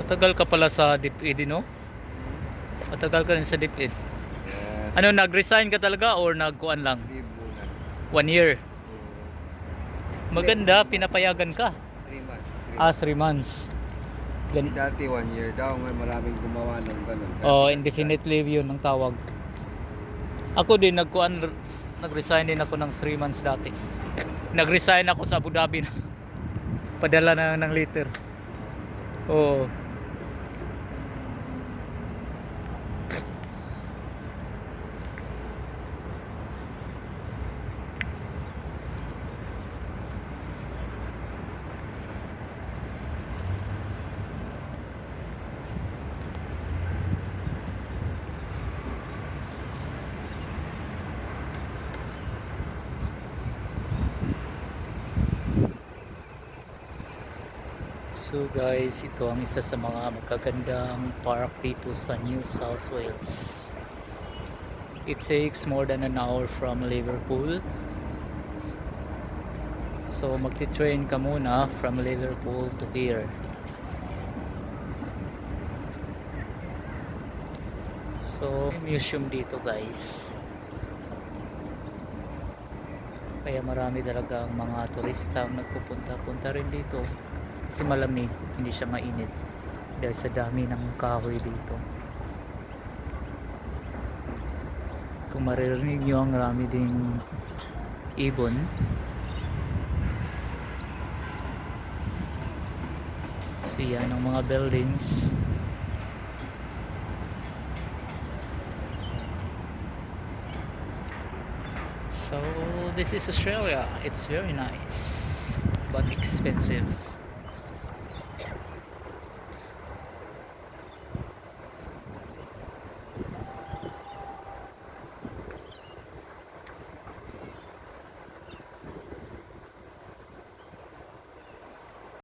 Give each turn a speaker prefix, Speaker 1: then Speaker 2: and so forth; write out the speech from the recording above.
Speaker 1: Matagal ka pala sa DepEd, no? Matagal ka rin sa DepEd.
Speaker 2: Yes.
Speaker 1: Ano, nag-resign ka talaga or nagkuan lang?
Speaker 2: Leave muna.
Speaker 1: 1 year.
Speaker 2: Oo.
Speaker 1: Maganda, pinapayagan ka.
Speaker 2: 3 months.
Speaker 1: 3 months.
Speaker 2: Kasi dati 1 year daw. Ngayon maraming gumawa ng ganun.
Speaker 1: Oh, indefinite leave yun ang tawag. Ako din nag-resign din ako ng 3 months dati. Nag-resign ako sa Abu Dhabi na. Padala na ng letter. Oo. So guys, ito ang isa sa mga magagandang park dito sa New South Wales. It takes more than an hour from Liverpool. So magti-train ka muna from Liverpool to here. So may museum dito guys. Kaya marami talagang mga turista ang nagpupunta-punta rin dito. Kasi malamig, hindi siya mainit dahil sa dami ng kahoy dito. Kung maririnig nyo, ang rami ding ibon. So yan ang mga buildings. So this is Australia. It's very nice but expensive.